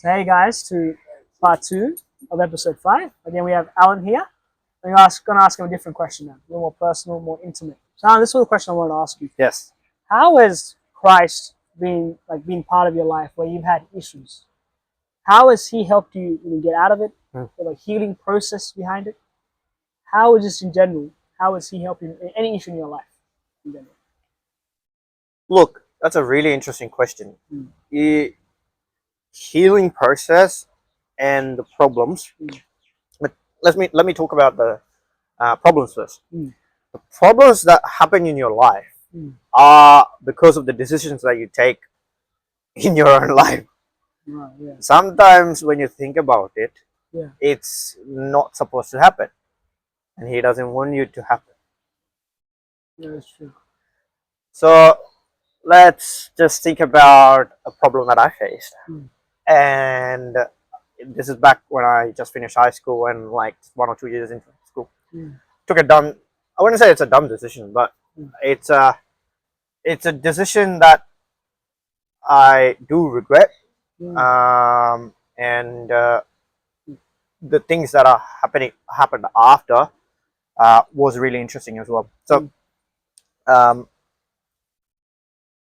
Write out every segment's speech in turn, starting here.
Hey guys, to part 2 of episode 5. Again, we have Alan here. I'm going to ask him a different question now, a little more personal, more intimate. So, Alan, this was the question I wanted to ask you. Yes. How has Christ been part of your life where you've had issues? How has He helped you get out of it? The healing process behind it. How is just in general? How has He helped you in any issue in your life? In general? Look, that's a really interesting question. The healing process and the problems. But let me talk about the problems first. The problems that happen in your life are because of the decisions that you take in your own life. Right, yeah. Sometimes when you think about it, Yeah. it's not supposed to happen, and He doesn't want you to happen. Yeah, that's true. So let's just think about a problem that I faced. And this is back when I just finished high school and like 1 or 2 years into school. Took a dumb, I wouldn't say it's a dumb decision, but it's a decision that I do regret. And the things that are happened after was really interesting as well. So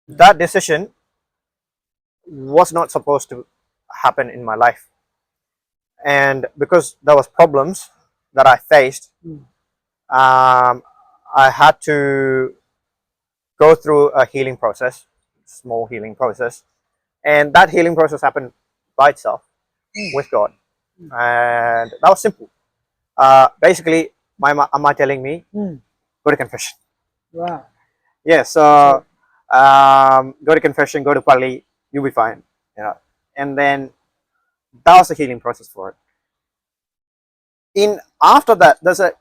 that decision was not supposed to happen in my life, and because there was problems that I faced, I had to go through a healing process, small healing process, and that healing process happened by itself with God, and that was simple. Basically, my Amma telling me, go to confession. Wow. Yeah, so go to confession, go to Pali, you'll be fine. Yeah, and then that was the healing process for it. In after that, there's a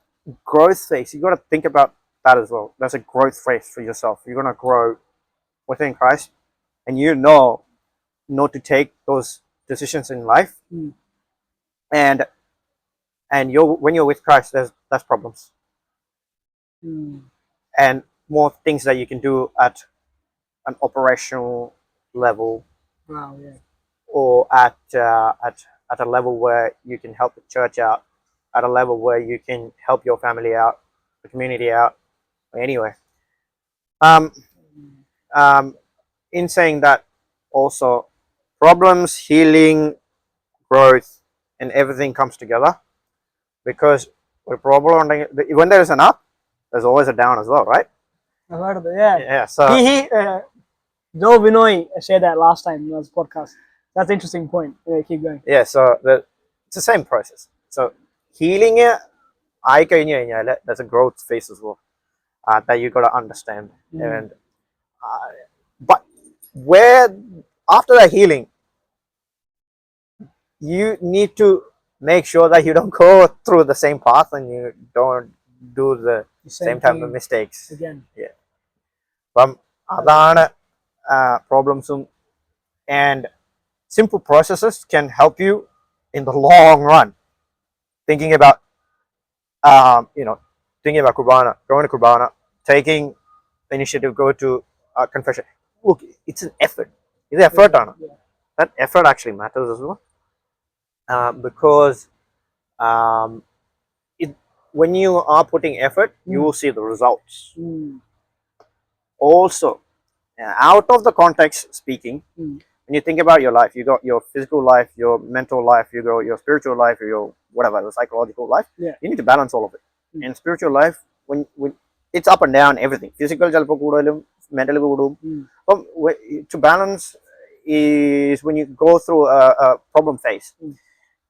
growth phase. You got to think about that as well. There's a growth phase for yourself. You're gonna grow within Christ, and you know not to take those decisions in life. And when you're with Christ, there's problems and more things that you can do at an operational level. Wow, yeah. Or at a level where you can help the church out, at a level where you can help your family out, the community out. Anyway, in saying that, also problems, healing, growth, and everything comes together, because when there is an up, there's always a down as well, right? I've heard of it, yeah. Yeah. So Joe Vinoy shared that last time in his podcast. That's an interesting point. Yeah, keep going. yeah, so it's the same process. So healing it, there's a growth phase as well that you got to understand. And but where after that healing, you need to make sure that you don't go through the same path and you don't do the same type of mistakes again. Yeah. From അതാണ് problems and simple processes can help you in the long run. Thinking about thinking about Kurbana, going to Kurbana, taking the initiative, go to confession. Look, it's an effort. It's an effort. That effort actually matters as well, because when you are putting effort, you will see the results. Also, out of the context speaking, when you think about your life, you got your physical life, your mental life, you got your spiritual life, your whatever, the psychological life. You need to balance all of it. And spiritual life, when it's up and down, everything. Physical, mental, to balance is when you go through a problem phase.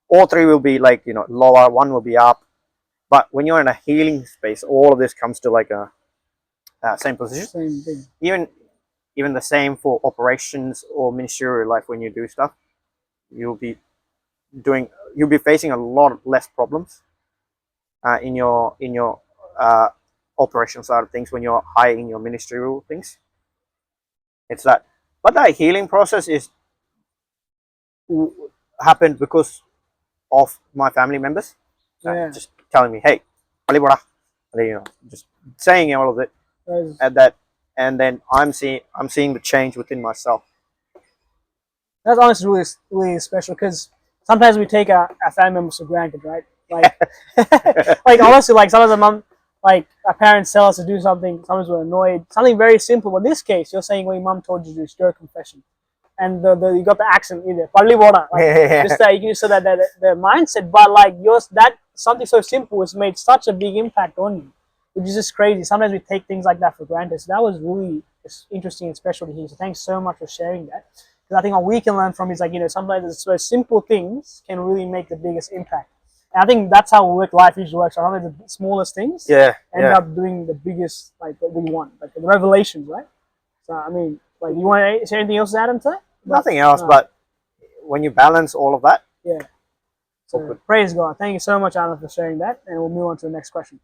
All three will be like lower, one will be up. But when you're in a healing space, all of this comes to like a same position. Same thing. Even the same for operations or ministerial life. When you do stuff, you'll be facing a lot less problems in your operational side of things when you're high in your ministerial things. It's that, but that healing process is happened because of my family members just telling me, hey, just saying all of it, and then I'm seeing the change within myself. That's honestly really special because sometimes we take our family members for granted, right? Like, like honestly, like sometimes like our parents tell us to do something. Sometimes we're annoyed. Something very simple. But in this case, you're saying what your mom told you to do, stir confession, and you got the accent either. Pali water, like just that you can so that the mindset. But like yours, that something so simple has made such a big impact on you, which is just crazy. Sometimes we take things like that for granted. So that was really interesting and special to hear. So thanks so much for sharing that. Because I think what we can learn from is like, sometimes it's where simple things can really make the biggest impact. And I think that's how life usually works. Sometimes the smallest things end up doing the biggest, like what we want, like the revelations, right? So I mean, like, you want to say anything else, Adam? To Nothing else, but when you balance all of that, yeah. So praise God. Thank you so much, Adam, for sharing that, and we'll move on to the next question.